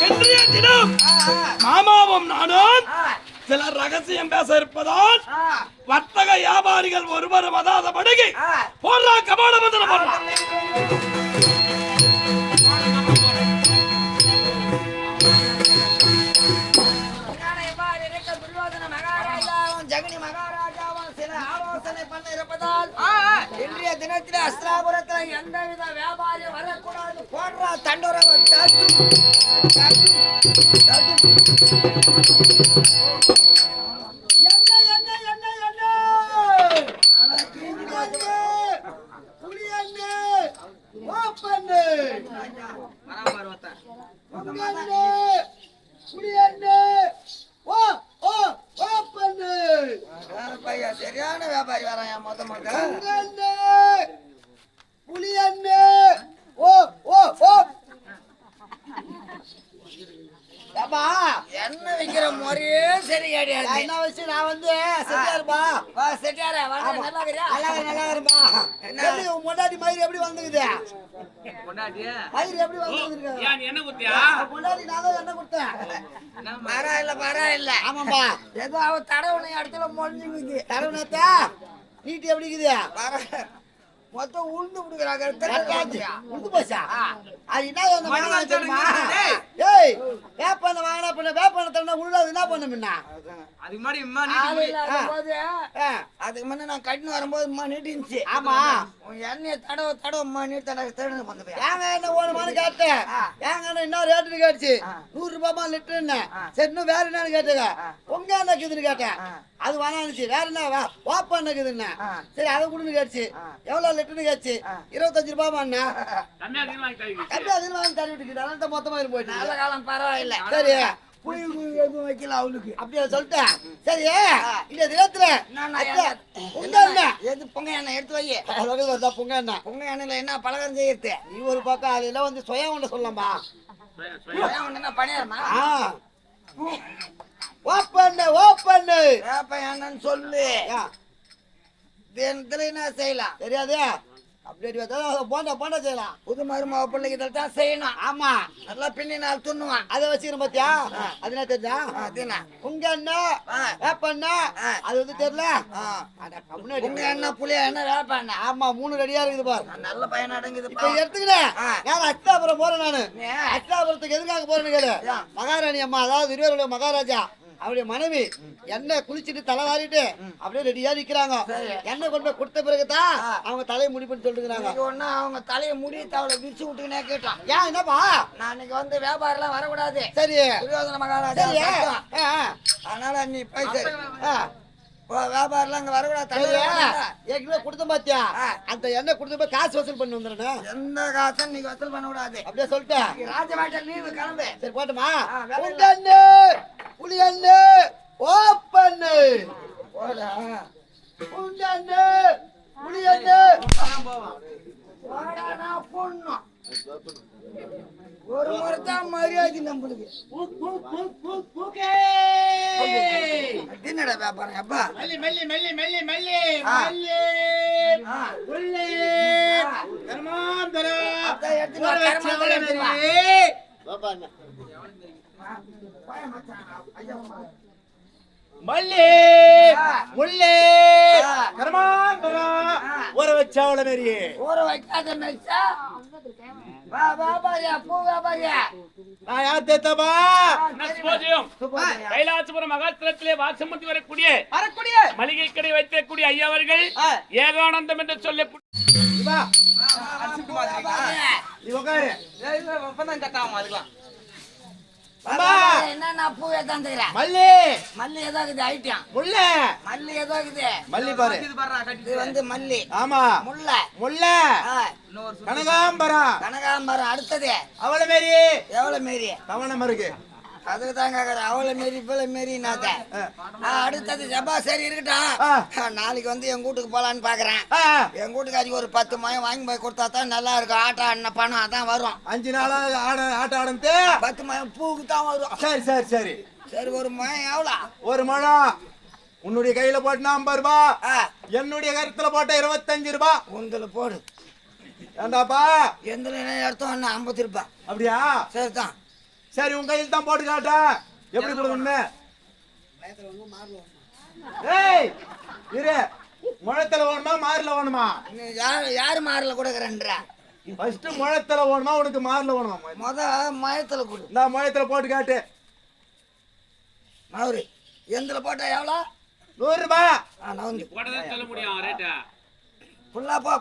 இன்றைய தினம் மாமாவும் நானும் சில ரகசியம் பேச இருப்பதால் வர்த்தக வியாபாரிகள் ஒருவரும் அதாதபடி போடுறா கபாட மந்திரம் போடுறான். ஜெகனி மகாராஜாவும் சில ஆலோசனை பண்ண இருப்பதால் இன்றைய தினத்தில் அஸ்திராபுரத்தில் எந்தவித வியாபாரியும் வரக்கூடாது போடுறா தண்டோரம் சரியான வியாபாரி வரான் மொத்த மக்கள் புளியண்ணு ஓ ஓ ஓ என்ன வைக்கிற முறையே சரி கிடையாது. என்ன வச்சு நான் வந்து செட்டியாருப்பா செட்டியார நல்லா நல்லா இருப்பா. என்ன முன்னாடி மயிர் எப்படி வந்துக்குது? மயிர் எப்படி வந்துருக்கு? முன்னாடி நான் தான் என்ன கொடுத்தேன்? பரவாயில்ல ஆமாப்பா. ஏதோ அவ தடவனை இடத்துல மொழிஞ்சுக்குது. தடவனத்தா நீட்டு எப்படி இருக்குது? மொத்தம் உளுந்து விடுக்கிறாங்க. உளுந்து போச்சா? அது என்ன வேப்பண்ண வாங்கினா பண்ண வேப்பண்ண தண்ணா உள்ள என்ன பண்ண முன்னா அதுக்கு முன்ன நான் கட்டின்னு வரும்போது நீட்டிருந்துச்சு. ஆமா எண்ணெய தடவை நீர் தடவை ஏங்க என்ன ஓனமானு கேட்டேன். ஏங்க என்ன ரேட்டுன்னு கேட்டுச்சு. 100 ரூபாய் லிட்டருன்னு. சரி இன்னும் வேற என்னன்னு கேட்டுங்க. பொங்க என்ன இருக்குதுன்னு கேட்டேன். அது வேணாச்சு. வேற என்ன வாப்பா இருக்குதுன்னு. சரி அதை கொடுன்னு கேட்டுச்சு. எவ்வளவு லிட்டர்னு கேட்டுச்சு. 25 ரூபாய் வாங்கி தள்ளி விட்டுக்கிட்டு மொத்தமா போயிட்டு நல்ல காலம் பரவாயில்ல. சரி எதுவும் வைக்கல அவளுக்கு அப்படியே சொல்லிட்டேன். சரி இந்த தினத்துல எது பொங்க எண்ணெய் எடுத்து வை. பொங்க எண்ணெயில என்ன பலகாரம் செய்யறது? நீ ஒரு பக்கம் அதெல்லாம் வந்து சுய ஒண்ணு சொல்லலாம்பா. பணியாரமா ஓப்பண்ணு ஓப்பண்ணு என்னன்னு சொல்லு. தினத்துல என்ன செய்யலாம் தெரியாது. அப்படியே போண்டா செய்யலாம். புது மருமக பிள்ளைக்கு தான் செய்யணும். ஆமா நல்லா பின்னி நாள் துண்ணுவான். அதை வச்சுக்கணும் பாத்தியா? அது என்ன தெரிஞ்சா? உங்க என்ன வேப்பண்ணா அது வந்து தெரியல. உங்க என்ன புளிய என்ன வேப்பண்ணா? ஆமா 3 ரெடியா இருக்குது பாரு. நல்ல பையன் அடங்குது. இப்ப எடுத்துக்கிறேன். யார் அஷ்டாபுரம் போறேன் நானு. அஷ்டாபுரத்துக்கு எதுக்காக போறேன்னு கேளு. மகாராணி அம்மா அதாவது இருவருடைய மகாராஜா அவருடைய மனைவி எண்ணெய் குளிச்சுட்டு தலை வாரிட்டு அப்படியே ரெடியா நிக்கிறாங்க. எண்ணெய் கொண்டு போய் கொடுத்த பிறகுதான் அவங்க தலையை முடிப்புன்னு சொல்லிருக்காங்க. அவங்க தலையை முடி தவளை விரிச்சு விட்டுனே கேட்டான். ஏன் என்னப்பா நான் இன்னைக்கு வந்து வியாபாரம் எல்லாம் வரக்கூடாது. சரி துரியோதன மகாராஜா அதனால நீ பைசா வியாபாரம் அங்க வரக்கூடாது. ஏற்கனவே கொடுத்த பாத்தியா அந்த எண்ணெய் கொடுத்த போய் காசு வசூல் பண்ணி வந்துடுறேன். எந்த காசும் நீங்க வசூல் பண்ண கூடாது அப்படியே சொல்லிட்டேன். ராஜபாட்டல் நீ கிளம்பு. சரி போட்டுமா புளியண்ணு ஓப்பண்ணு புளியண்ணு ஒரு முறைதான் மரியாதை நம்மளுக்கு. என்னடா வியாபாரம் அப்பா? மல்லி முல்லே ஊற வச்சா அவ்வளவு மாரி ஊற வைக்காத மெச்சா கைலாசபுரம் மகாஸ்திரத்திலே வாசமத்தி வரக்கூடிய மளிகை கடை வைத்திருக்கக்கூடிய ஐயா அவர்கள் ஏகானந்தம் என்று சொல்லக்கூடிய என்ன பூவே தான் தெரியும். மல்லி மல்லி ஏதாவது ஐட்டம் முல்ல மல்லி ஏதாவது மல்லி பாரு இது வந்து மல்லி. ஆமா முல்ல முல்ல கனகாம்பரம் அடுத்தது அவளை மாரி எவ்வளவு மாரி தவணை மருக்கு அதுக்கு தாங்க அவளை மாரி இவ்வளவு மாரி அடுத்தது ஜபா சரி இருக்கட்டும். நாளைக்கு வந்து எங்க வீட்டுக்கு போலான்னு பாக்குறேன். எங்க வீட்டுக்கு ஒரு 10 மயம் வாங்கி போய் கொடுத்தா தான் நல்லா இருக்கும். ஆட்டோ ஆடின பணம் அதான் வரும். 5 நாளா ஆட்டோ ஆடந்து 10 மயம் பூக்கு தான் வரும். சரி சரி சரி சரி ஒரு மயம் எவ்வளோ? ஒரு மழம் உன்னுடைய கையில போட்டுனா 50 ரூபாய், என்னுடைய கருத்துல போட்ட 25 ரூபாய். உங்களை போடு ஏண்டாப்பா எந்த எடுத்தோம் என்ன 50 ரூபாய் அப்படியா? சரிதான். சரி உன் கையில் தான் போட்டு காட்டா. எப்படி கொடுக்கணும்னு? ஏய் இரு, முழத்துல ஓணுமா மாறுல ஓணுமா? யாரு மாறல கொடுக்குறேன்ற? ஃபர்ஸ்ட் முழத்துல ஓணுமா உனக்கு மாறுல ஓணுமா? மயத்துல கொடு. நான் முழத்துல போட்டு காட்டு. மவுரு எந்தில போட்டா எவ்வளோ? 100 ரூபாய். நான் வந்து போட்டதான் சொல்ல முடியும் ரேட்டா. புல்லாப்பா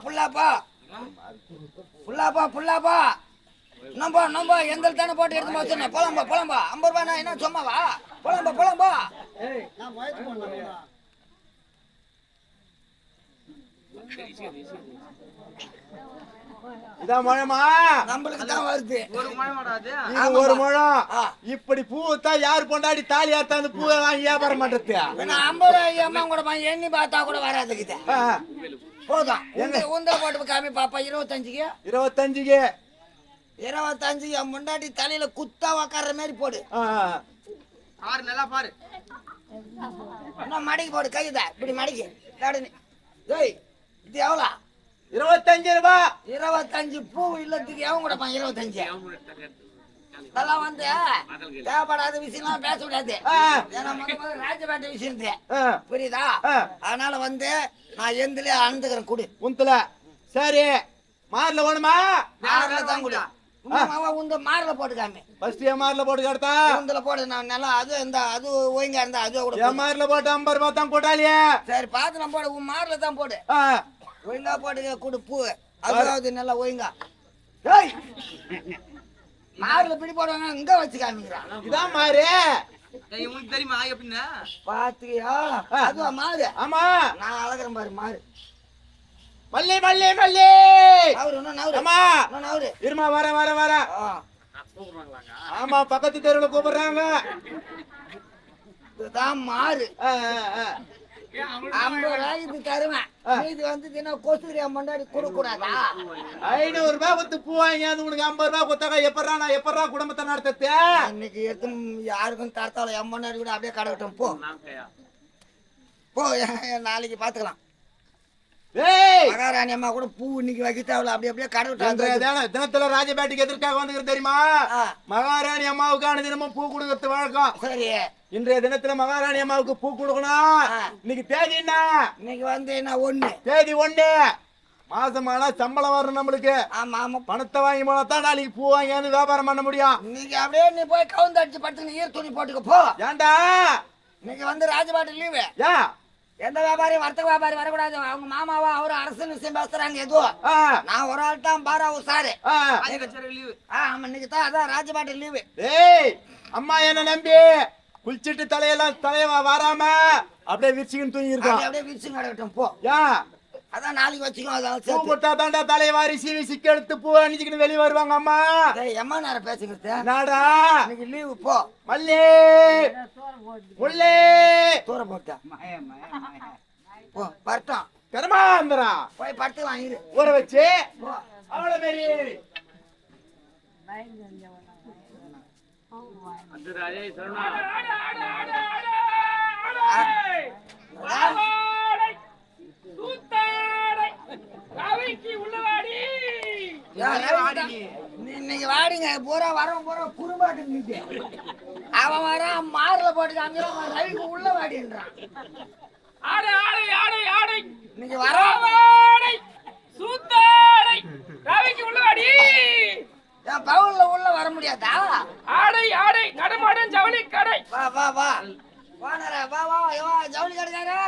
நம்ப எந்தில் தானே போட்டு எடுத்து வச்சுருந்தேன். போலம்பா 50 ரூபாய் என்ன சும்மாவா? போலம்பா இதான் முழமா? நம்மளுக்கு தான் வருது ஒரு முழம். இப்படி பூத்தா யாரு பொண்டாடி தாலி ஆத்தா அந்த பூவை வாங்கி வியாபாரம் பண்றது? 50 ரூபாய் அம்மா கூட எண்ணி பார்த்தா கூட வராதுக்குது. போதும் உந்த போட்டு காமி பாப்பா. 25க்கு 25 என் முன்னாடி தலையில குத்தா உக்கார மாதிரி போடு. நல்லா பாரு. மடிக்கு போடு. கைதா இப்படி மடிக்கு. இது எவ்வளோ? 25 ரூபாய். 25 பூ இல்லத்துக்கு எவன் கூட 25. இதெல்லாம் வந்து தேவைப்படாத விஷயம் பேச கூடாது. ஏன்னா முதல்ல ராஜபாட்ட விஷயம் புரியுதா? அதனால வந்து நான் எந்திலே அணுந்துக்கிறேன். குடு உந்துல. சரி மார்ல வேணுமா? மார்ல தான் குடு. உந்த மார்ல போட்டுக்காம ஃபர்ஸ்ட் என் மார்ல போட்டு காட்டா. உந்தல போடு. நான் நல்லா அது ஒழுங்கா இருந்தா அது கூட என் மார்ல போட்டு 50 ரூபாய் தான் போட்டாலியே. சரி பார்த்து நான் போடு. உன் மார்ல தான் போடு. ஒழுங்கா போட்டு கொடு பூ. அதாவது நல்லா ஒழுங்கா. மார்ல பிடி போடுவாங்க. இங்க வச்சு காமிக்கிறான். இதான் மாறு. உங்களுக்கு தெரியுமா எப்படின்னா? பாத்தியா? அதுவா மாறு? ஆமா நான் அழகிறேன் பாரு மாறு. மல்லி அவரு நவரு. அம்மா நவரு. இருமா வர. ஆமா பக்கத்து தெருவுல கூப்பிடுறாங்க. இதுதான் மாறு. 50 ரூபாய்க்கு தருவேன். இது வந்து தினம் கொசுரியா முன்னாடி கொடுக்க கூடாதா? 500 ரூபாய் கொடுத்து பூ வாங்கி அது உனக்கு 50 ரூபாய் கொடுத்தாங்க. எப்படா குடும்பத்தை நடத்தது? இன்னைக்கு எடுத்து யாருக்கும் தரத்தால என் முன்னாடி கூட அப்படியே கடை விட்டோம். போ நாளைக்கு பாத்துக்கலாம். மகாராணி அம்மா கூட பூ இன்னைக்கு வைக்க தேவையில்ல. அப்படியே கடை விட்டாங்க. தினத்துல ராஜபேட்டைக்கு எதற்காக வந்து தெரியுமா? மகாராணி அம்மாவுக்கான தினமும் பூ கொடுக்கறது வழக்கம். சரி இன்றைய தினத்துல மகாராணி அம்மாவுக்கு பூ கொடுக்கணும். இன்னைக்கு தேதி என்ன? இன்னைக்கு வந்து என்ன 1 தேதி 1 மாசமானா சம்பளம் வரும் நம்மளுக்கு. ஆமா பணத்தை வாங்கி போனா தான் நாளைக்கு பூ வாங்கி வந்து வியாபாரம் பண்ண முடியும். இன்னைக்கு அப்படியே நீ போய் கவுந்து அடிச்சு படுத்து ஈர துணி போட்டுக்க போ. ஏண்டா இன்னைக்கு வந்து ராஜபாட்டு லீவு. எந்த வியாபாரியும் வர்த்தக வியாபாரி வரக்கூடாது. அவங்க மாமாவா அவரு அரசியல் விஷயம் பேசுறாங்க. எதுவும் நான் ஒரு ஆள் தான் பாரா உசாரு. ஆமா இன்னைக்கு தான் அதான் ராஜபாட்டு லீவு. அம்மா என்ன நம்பி குளிச்சிட்டு தலைய வராம அப்படியே விரிச்சுக்கின்னு தூங்கி இருக்கோம். அப்படியே விரிச்சு நடக்கட்டும் போ. அதான் நாளைக்கு வச்சுக்கோ. பூ கொடுத்தா தாண்டா தலையை வாரி சீவி சிக்க எடுத்து பூ அணிஞ்சுக்கின்னு வெளியே வருவாங்க. அம்மா எம்மா நேரம் பேசுகிறது நாடா இன்னைக்கு லீவு. போ மல்லி முல்லே தூர போட்டா போ பரட்டும். கரமாந்திரா போய் படுத்து வாங்கிடு. ஊற வச்சு அவ்வளவு பெரிய இன்னைக்கு வாடிங்க பூரா பூரா குறும்பாட்டு. அவன் வரான் மார்ல போட்டு காமிக்கிறான். ரவிக்கு உள்ள வாடின்றான். இன்னைக்கு வர ரவிக்கு உள்ள வாடி. என் பவுன்ல உள்ள வர முடியாதா? ஆடை நடமாடும் ஜவுளி கடை. வா ஜவுளி கடைக்காரா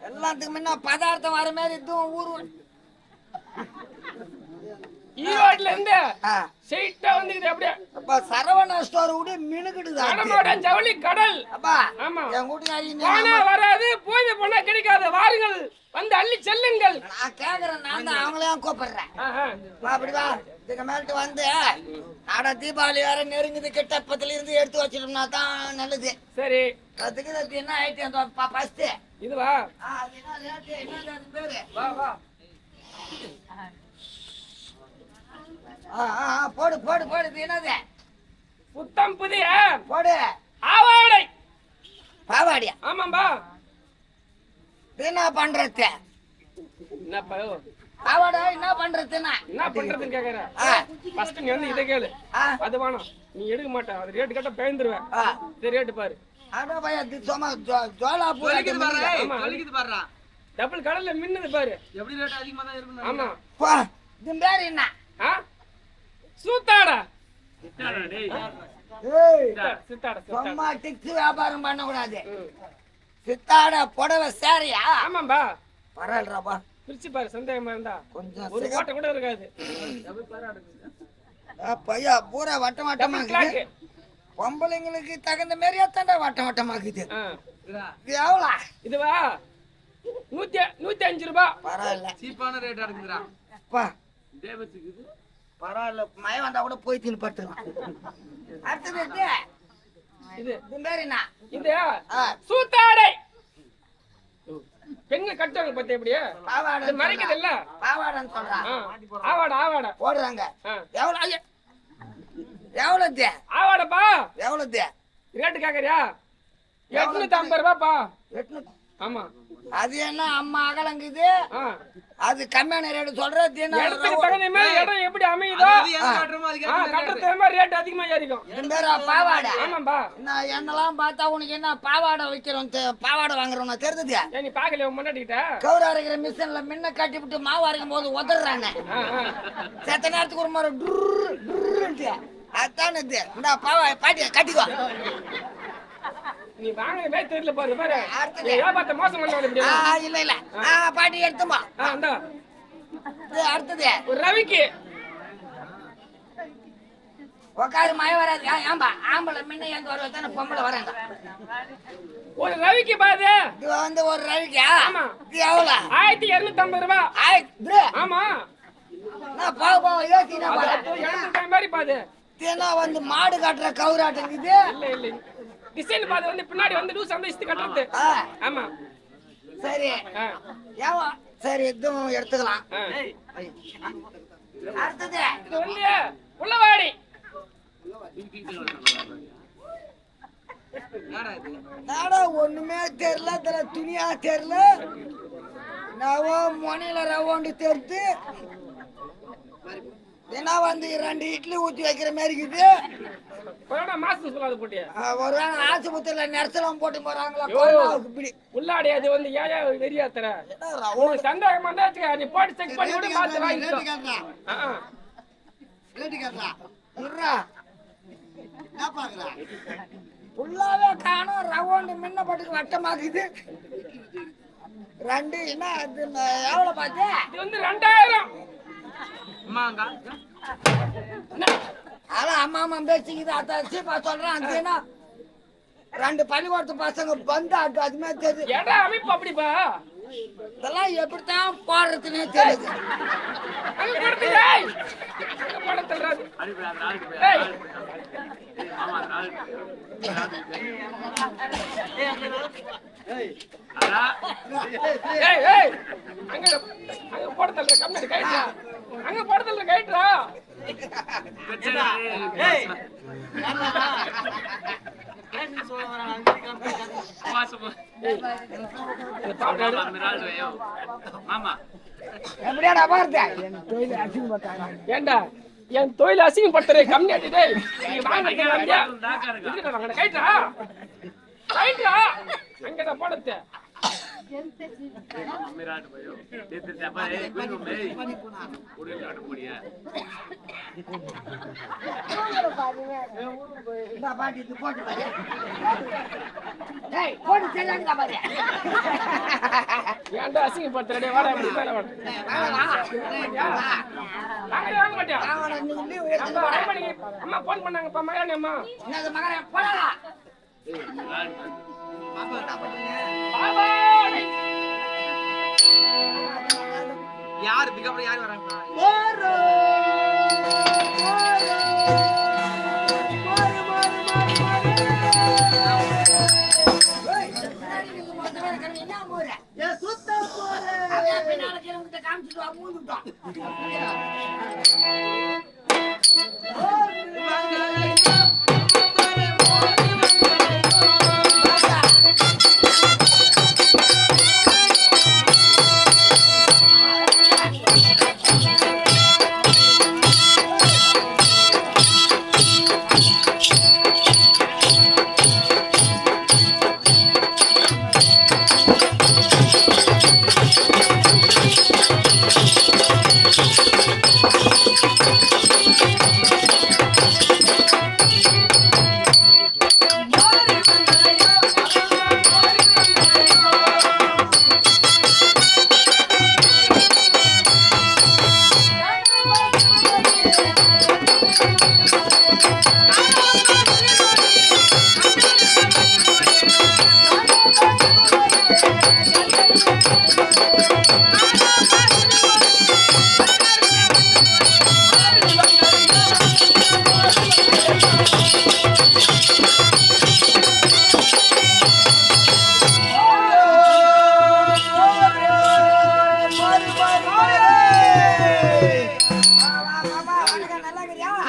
எல்லாத்துக்கு முன்ன பதார்த்தம் வர மாதிரி இதுவும் ஊரு ஈரோட்ல இருந்து சைட்டா வந்துக்குது. அப்படியே அப்பா சரவணா ஸ்டோர் கூட மினுக்கிடுது. நடமாடும் ஜவுளி கடல். அப்பா ஆமா என் கூட்டியாரி போனா வராது போய் போனா கிடைக்காது. வாருங்கள் வந்து அள்ளி செல்லுங்கள். நான் கேக்குறேன். நான் தான் அவங்களையும் கூப்பிடுறேன். அப்படி வா. இதுக்கு மேலிட்டு வந்து ஆனா தீபாவளி வேற நெருங்குது. கிட்ட பத்துல இருந்து எடுத்து வச்சிட்டோம்னா தான் நல்லது. சரி அதுக்கு என்ன ஆயிட்டு ஃபர்ஸ்ட் இதுவா? என்ன பேரு? வா போடு இது என்னது? புத்தம் புதிய போடு. ஆவாடை. பாவாடியா? ஆமாம்பா. என்ன பண்றது? என்னப்பா பாவாடை என்ன பண்றதுன்னா என்ன பண்றதுன்னு கேக்குற ஃபர்ஸ்ட் நீ வந்து இதை கேளு அது வேணாம் நீ எடுக்க மாட்டேன் அது ரேட்டு கேட்டா பயந்துருவேன் இது ரேட்டு பாரு அட பையா இது சும்மா ஜோலா வலிக்குது பாருடா டபுள் கடல்ல மின்னுது பாரு எப்படி ரேட் அதிகமா தான் இருக்கும் ஆமா பா இது பேர் என்ன சூத்தாடா ஏய் சித்தாடா சும்மா டிக்ஸ் வியாபாரம் பண்ண கூடாது சித்தாட புடவை சாரியா ஆமாம்பா பரவாயில்லப்பா பிரிச்சு பாரு சந்தேகமா இருந்தா கொஞ்சம் ஒரு ஓட்ட கூட இருக்காது பையா பூரா வட்டம் வட்டமா இருக்குது பொம்பளைங்களுக்கு தகுந்த மாதிரியா தாண்டா வட்டம் வட்டமா இருக்குது இது எவ்வளோ இதுவா 105 ரூபாய் பரவாயில்ல சீப்பான ரேட்டா இருக்குதுடா அப்பா பரவாயில்ல மயம் வந்தா கூட போய் தின்னு படுத்துக்கலாம் அடுத்தது இது இது பேர் என்ன இது சூத்தாடை பெண்கள் கட்டுவாங்க பத்தி எப்படி பாவாடை மறைக்குது இல்ல பாவாடைன்னு சொல்றான் ஆவாடா போடுறாங்க எவ்வளவு எவ்வளவு ஆவாடப்பா எவ்வளவு ரேட்டு கேக்குறியா 850 ரூபாய்ப்பா 800 ஆமா அது என்ன அம்மா அகலங்குது அது கம்மியான ரேட் சொல்றது இடத்துக்கு தகுந்த மாதிரி இடம் எப்படி அமையுதோ கட்டுறது மாதிரி ரேட் அதிகமா ஏறிக்கும் பாவாடை ஆமாம்பா நான் என்னெல்லாம் பார்த்தா உனக்கு என்ன பாவாடை வைக்கிறோம் பாவாடை வாங்குறோம் தெரிஞ்சது நீ பாக்கல முன்னாடிக்கிட்ட கவுரா அரைக்கிற மிஷின்ல முன்ன கட்டி விட்டு மாவு அரைக்கும் போது உதறாங்க செத்த நேரத்துக்கு ஒரு மாதிரி அதான் இது இந்த பாட்டி கட்டிக்கோ நீ வாங்கவே தெரியல பாரு பாரு வியாபாரத்தை மோசம் பண்ண இல்ல இல்ல பாட்டி எடுத்துமா அடுத்தது ஒரு ரவிக்கு உக்காரு மழை வராது ஏம்பா ஆம்பளை முன்ன எங்க வருவதானே பொம்பளை வராங்க ஒரு ரவிக்கு பாது இது வந்து ஒரு ரவிக்கா ஆமா இது எவ்வளவு 1250 ரூபாய் ஆமா நான் போக யோசினா மாதிரி பாது தேனா வந்து மாடு காட்டுற கவுராட்டங்குது இல்ல இல்ல டிசைன் பாது வந்து பின்னாடி வந்து லூஸ் அந்த இஸ்து கட்டறது ஆமா சரி ஏவா சரி இதுவும் எடுத்துக்கலாம் அடுத்தது இது வந்து உள்ளவாடி நாடா ஒண்ணுமே தெரியல இதுல துணியா தெரியல நாவோ மொனில ரவோண்டு தெரிஞ்சு ஏன்னா வந்து 2 இட்லி ஊத்தி வைக்கிற மாதிரி இருக்குது மாசம் சொல்லாது போட்டியா ஒரு ஆஸ்பத்திரியில நர்செல்லாம் போட்டு போறாங்களா இப்படி உள்ளாடி அது வந்து ஏயா வெறியா தர உனக்கு சந்தேகம் வந்தா நீ போட்டு செக் பண்ணி விட பார்த்து வாங்கிக்கோ ஃபுல்லாவே காணும் ரவுண்டு முன்ன பட்டுக்கு வட்டமாக்குது 2 என்ன அது எவ்வளவு பார்த்து இது வந்து 2000 அம்மாங்க அதான் அம்மா பேசிக்குது அதான் சீப்பா சொல்றேன் அது என்ன 2 பள்ளிக்கூடத்து பசங்க பந்து ஆட்டு அதுமே தெரியுது ஏடா அமைப்பு அப்படிப்பா இதெல்லாம் எப்படித்தான் போடுறதுன்னே தெரியுது அங்க போடத்தல்ற கம்மியா கைட்ரா அங்க போடத்தல்ற கைட்ரா ஏண்டா என் தொழில் அசிங்கப்படுத்துற கம்மி ஆட்டிட்டே அங்கடா போடத்த ஏன்டா அசிங்கப்படுத்துறே வாடா வாங்க மாட்டியா அம்மா போன் பண்ணாங்கப்பா மகனே அம்மா யார் இதுக்கப்புறம் யார் வராங்க காமிச்சிட்டு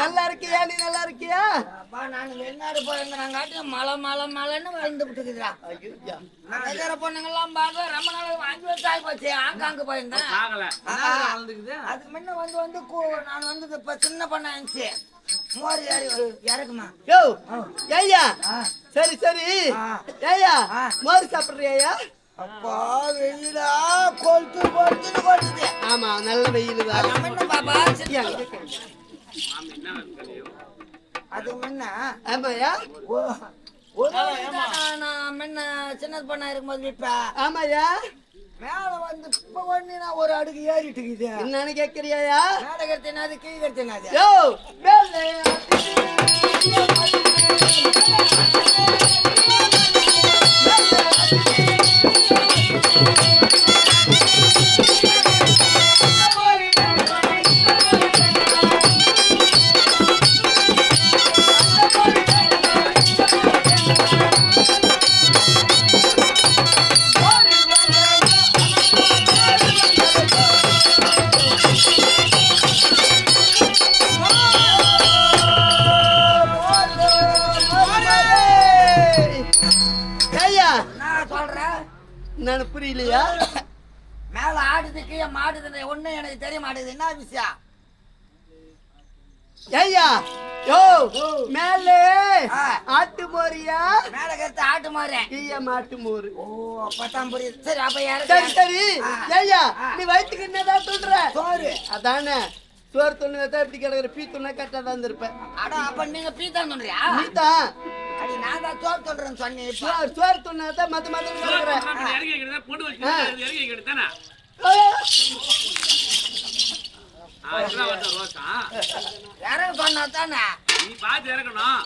நல்லா இருக்கியா நீ நல்லா இருக்கியா நான் வெளிநாடு போயிருந்தேன் மழை மழை மழைன்னு வளர்ந்து விட்டுக்குதுடா நகர பொண்ணுங்கெல்லாம் பார்க்க ரொம்ப நாள் 5 வருஷம் ஆகி போச்சு ஆங்காங்க போயிருந்தேன் அதுக்கு முன்ன நான் வந்து இப்ப சின்ன பொண்ணா இருந்துச்சு மோர் இறக்குமா யோ ஐயா சரி சரி ஐயா மோர் சாப்பிடுறியா அப்பா வெயிலா கொளுத்து கொளுத்து கொளுத்துது ஆமா நல்ல வெயில் தான் என்ன பாப்பா சரியா அது முன்ன ஆமாயா நான் முன்ன சின்ன பொண்ணா இருக்கும்போது இப்ப ஆமாயா மேல வந்து இப்ப ஒண்ணு நான் ஒரு அடுக்கு ஏறிட்டு இருக்குது என்னன்னு கேக்குறியா மேல கருத்தினாது கீழே கருத்தினாது யோ மேலே நான் புரியலையா மேல ஆடுதுக்கு மாடுது ஒண்ணு எனக்கு தெரிய மாட்டேது என்ன விஷயம் ஐயா யோ மேலே ஆட்டு மோரியா மேல கருத்து ஆட்டு மோரு கீழே மாட்டு மோரு ஓ அப்பதான் புரியுது சரி அப்ப சரி சரி ஐயா நீ வயிற்றுக்கு என்னதான் சொல்ற சோறு அதானே சோறு துண்ணதான் எப்படி கிடக்குற பீ துண்ணா கரெக்டா தான் இருந்திருப்பேன் அடா அப்ப நீங்க பீ தான் சொல்றியா நீ தான் அடி நான் தான் சோறு சொல்றேன்னு சொன்னேன் சோறு துண்ணதான் மத்த மத்த சொல்றேன் பொண்ணு வச்சு இறங்கி கிடத்தானே யாரும் சொன்னா தானே நீ பாத்து இறக்கணும்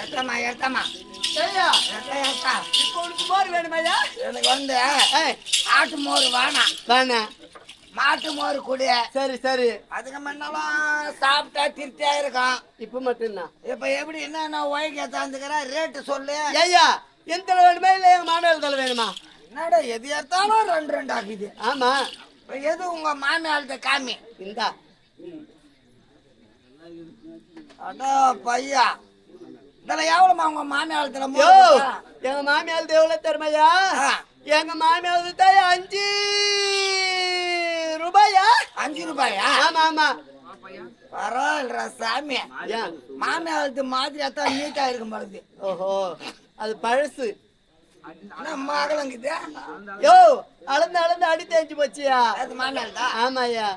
எடுத்தமா எடுத்தமா இப்போ உனக்கு மோர் வேணுமையா எனக்கு வந்து ஆட்டு மோர் வேணாம் வேணாம் மாட்டு மோர் குடி சரி சரி அதுக்கு முன்னாலும் சாப்பிட்டா திருப்தியா இருக்கும் இப்ப மட்டும்தான் இப்ப எப்படி என்ன ஒய்க்கு ஏத்தாந்துக்கிறேன் ரேட்டு சொல்லு ஐயா எந்த வேணுமா இல்ல எங்க மாநிலத்தில் வேணுமா என்னடா எது ஏத்தாலும் 2 ஆகுது ஆமா எது உங்க மாமியாள்கிட்ட காமி இந்தா அடா பையா இதெல்லாம் எவ்வளவுமா உங்க மாமியாள்கிட்ட எங்க மாமியாள்கிட்ட எவ்வளவு தருமையா எங்க மாமியாள்கிட்ட 5 ரூபாயா 5 ரூபாயா ஆமா ஆமா பரவாயில்ல சாமி மாமியாள்கிட்ட மாதிரி அத்தான் நீட்டா இருக்கும் பொழுது ஓஹோ அது பழசு யோ அளந்து அளந்து அடி தேஞ்சு போச்சியா அது மாமியாள்டா ஆமாயா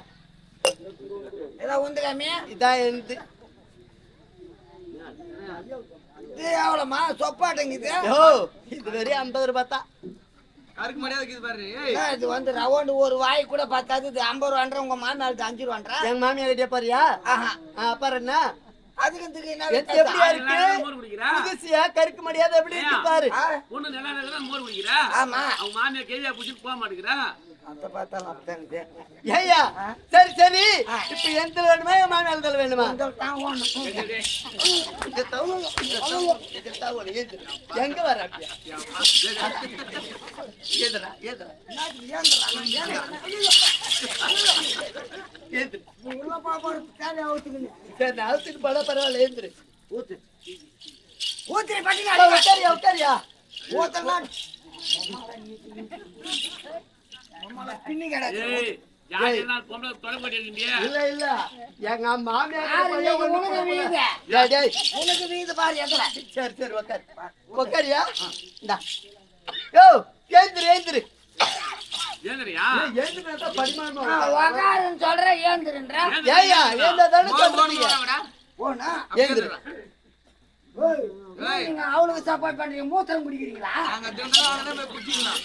ஏதா உந்துகாமி இதான் எழுந்து இது எவ்வளோமா சொப்பாட்டங்குது யோ இது வெறும் 50 ரூபாய் தான் யாருக்கு மரியாதை பாரு இது வந்து ரவுண்டு ஒரு வாய் கூட பார்த்தாது இது 50 ரூபான்ற உங்க மாமியாள்கிட்ட 5 ரூபான்றா எங்க மாமியார் கிட்டே பாரியா அப்புறம் என்ன அதுக்கு என்ன எப்படியா இருக்கு புதுசியா கருக்கு மரியாதை எப்படி இருக்கு பாரு பொண்ணு நல்லா நல்லா மோர் குடிக்கிறா ஆமா அவங்க மாமியார் கேஜியா புடிச்சு போக மாட்டேங்கிறா அத பார்த்தாலும் அப்படியே ஏய்யா சரி சரி இப்போ எந்த வேணுமா மாமியார் வேணுமா எங்க வர ஏதுடா ஏதுடா ஏது உள்ள பாப்பாரு காலை அவுத்துங்க சரி அவுத்துட்டு பட பரவாயில்ல ஏந்துரு ஊத்து ஊத்துறே பாத்தீங்க உட்காரியா உட்காரியா ஊத்தலாம் பின்னி கடை யார் என்ன பொம்பளை தொலை போட்டிருக்கீங்க இல்ல இல்ல எங்க மாமியார் யாரு பையன் இன்னைக்கு ஒண்ணு உனக்கு வீடு? டேய், டேய். உனக்கு வீடு பாரு எதுல? சரி சரி உக்கார் உக்காரியா இந்தா யோ ஏந்திரு ஏங்கறியா ஏந்திரா படிமானமா உக்காருன்னு சொல்ற ஏந்திருன்ற. ஏய்யா ஏந்ததானே சொல்றீங்க போனா ஏந்திரு நீங்க அவளுக்கு சப்போர்ட் பண்றீங்க, மூத்திரம் குடிக்கிறீங்களா? நாங்க தினம் அங்கதான் போய் குடிச்சிக்கலாம்.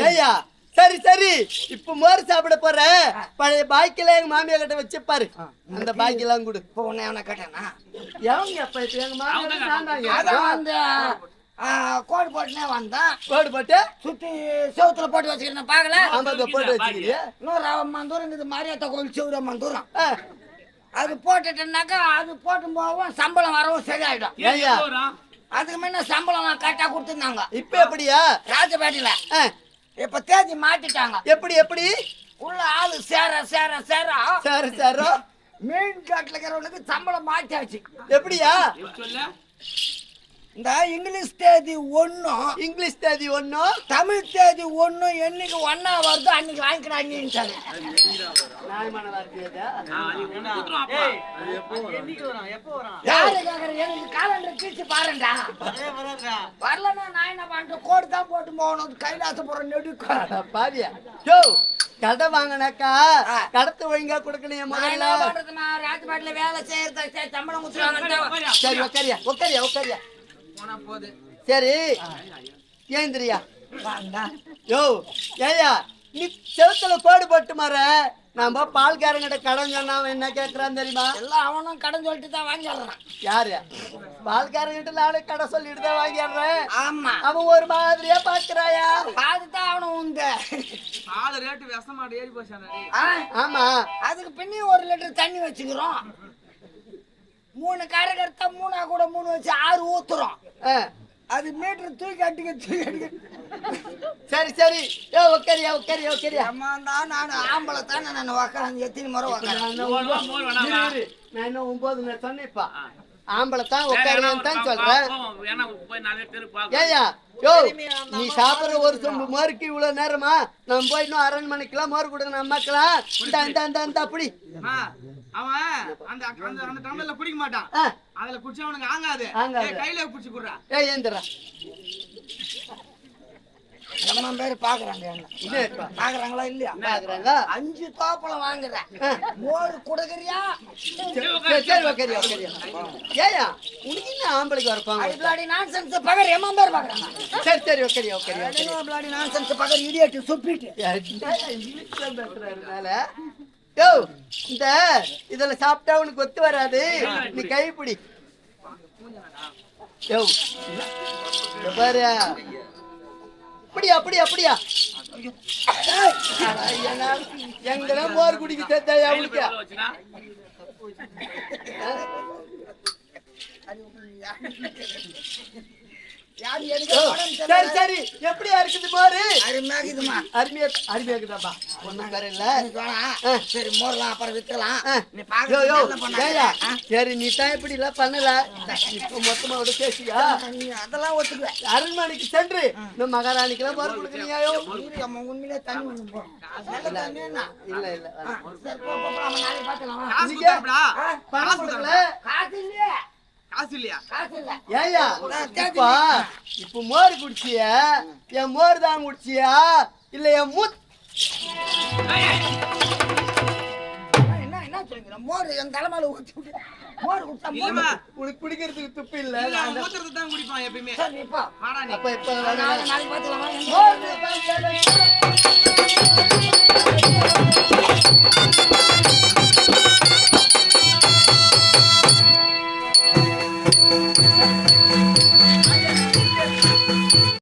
ஏய்யா சரி சரி இப்ப மோர் சாப்பிட போறேன் பழைய பாக்கில எங்க மாமியா கிட்ட வச்சுப்பாரு அந்த பாக்கிலாம் கொடு இப்போ உன்னை அவனை கேட்டேனா? எவங்க அப்ப இப்ப எங்க மாமியா நாங்க அதான் வந்து கோடு போட்டுனே வந்தான். கோடு போட்டு சுத்தி செவுத்துல போட்டு வச்சுக்கிறேன் பாக்கல. ஆமாங்க போட்டு வச்சுக்கிறியா இன்னொரு அவன் தூரம் இருக்குது, மாரியாத்தா கோவில் செவ்வரம் தூரம். அது போட்டுட்டேன்னாக்கா அது போட்டும் போகவும் சம்பளம் வரவும் சரியாயிடும். ஏய்யா அதுக்கு முன்ன சம்பளம் கரெக்டா கொடுத்துருந்தாங்க இப்ப எப்படியா ராஜபேட்டையில. இப்ப தேதி மாத்திட்டாங்க. எப்படி எப்படி உள்ள ஆளு சேர சேர சேர சரி சாரோ மெயின் காட்டுல இருக்கிறவங்களுக்கு சம்பளம் மாத்தியாச்சு. எப்படியா சொல்ல இந்த இங்கிலீஷ் தேதி ஒன்னும் இங்கிலீஷ் தேதி ஒண்ணும் தமிழ் தேதி ஒன்னும் என்னைக்கு ஒன்னா வருதோ அன்னைக்கு வாங்கிக்கிறாங்கன்ட்டாங்க. நியாயமான வார்த்தையா என்னைக்கு வரான்? எப்போ வரான்? யாரு கேக்குற? எனக்கு காலண்டர் கீழ்ச்சி பாருண்டா. அதே வராதா? வரலன்னா நான் என்ன பண்றேன்? கோடு தான் போட்டு போகணும். கைலாசபுரம் நெடுக்கும். பாவியா யோ கடை வாங்கினாக்கா கடத்து ஒழுங்கா கொடுக்கணும் நான் என்ன முதல்ல பண்றதுமா? ராஜபாட்டில வேலை செய்யறத சம்பளம் கொடுத்துருவாங்க. சரி உக்காரியா போனா போகுது. சரி ஏந்திரியா வாண்டா. யோ ஏய்யா நீ செவத்துல கோடு போட்டு மாற நம்ம பால்காரங்கிட்ட கடன் சொன்னா அவன் என்ன கேட்கறான் தெரியுமா எல்லாம் அவனும் கடன் சொல்லிட்டு தான் வாங்கிடுறான். யாரு பால்காரங்கிட்ட நானும் கடை சொல்லிட்டு தான் வாங்கிடுறேன் ஆமா அவன் ஒரு மாதிரியா பாக்குறாயா அதுதான் அவனும் உண்டு. பால் ரேட்டு விஷமாடு ஏறி போச்சானே. ஆமா அதுக்கு பின்னி 1 லிட்டர் தண்ணி வச்சுக்கிறோம். 3 கரகர்த்தா 3 கூட 3 வச்சு 6 ஊத்துறோம். அது மீட்டர் தூக்கி அடிக்க சரி சரி யோ உக்காரியா அம்மா தான் நான் ஆம்பளை தானே நான் உக்காந்து எத்தனை முறை உக்காந்து நான் இன்னும் 9 நான் சொன்னேன்ப்பா ஆம்பளை தான் உட்காருன்னு தான் சொல்றேன் போய் 4 பேர் பாக்க ஏய்யா யோ நீ சாப்பிடுற ஒரு சொம்பு மோருக்கு இவ்வளவு நேரமா நம்ம போய் இன்னும் 1/2 மணிக்கெல்லாம் மோர் கொடுங்க நம்மக்கலாம் இந்த அப்படி அவன் அந்த அந்த அந்த டம்ளர்ல குடிக்க மாட்டான். அதுல குடிச்சா அவனுக்கு ஆங்காது. கையில குடிச்சு குடுறா. ஏய் ஏந்திரா நம்ம பேர் பாக்குறாங்க என்ன பாக்குறாங்களா இல்லையா? பாக்குறாங்க 5 தோப்பளம் வாங்குறேன். மோர் கொடுக்கறியா? சரி உக்காரியா ஏய்யா உனக்கு என்ன ஆம்பளைக்கு வரப்பாங்க பிளாடி நான்சென்ஸ் பகர் எம்மா பேர் பாக்குறாங்க. சரி உக்காரியா பிளாடி நான்சென்ஸ் பகர் இடியட் சுப்பிட்டு இங்கிலீஷ்ல பேசுறதுனால யோ இந்த இதுல சாப்பிட்டா உனக்கு ஒத்து வராது நீ கைப்பிடி யோ பாரு அப்படியா எங்கடா மோர் குடிக்க சேர்த்தாயா அவளுக்கு சரி சரி எப்படியா இருக்குது மோரு அருமையாகுதுமா. அருமையாக்குதாப்பா ஒண்ணும் வேற இல்ல சரி மோர்லாம் அப்புறம் வித்துலாம். நீ யோ யோ பாக்க ஏய்யா சரி நீ தான் இப்படி எல்லாம் பண்ணல இப்ப மொத்தமா விட பேசியா அதெல்லாம் ஒத்துக்குவேன். அரண்மனைக்கு சென்று இந்த மகாராணிக்கு எல்லாம் போற கொடுக்குறீங்க நம்ம உண்மையிலே தண்ணி ஒண்ணு போறோம். இல்ல இல்ல சரி போ போ நம்ம நாளைக்கு பாத்துக்கலாம். காசு குடுறா. பணம் கொடுக்கல காசு இல்லையே. காசு இல்லையா? காசு இல்ல. ஏய்யா இப்ப மோர் குடிச்சியா என் மோர் தான் குடிச்சியா இல்ல என் மூத் என்ன சொல்றீங்க? மோர் என் தலைமையில ஊத்தி விட்டு மோர் குடிச்சா இல்லம்மா, உனக்கு குடிக்கிறதுக்கு துப்பு இல்ல இல்ல அவன் மூத்திரத்தை தான் குடிப்பான் எப்பயுமே. சரி இப்போ வாடா நீ. அப்ப இப்ப நாளைக்கு பாத்துக்கலாம். மோர்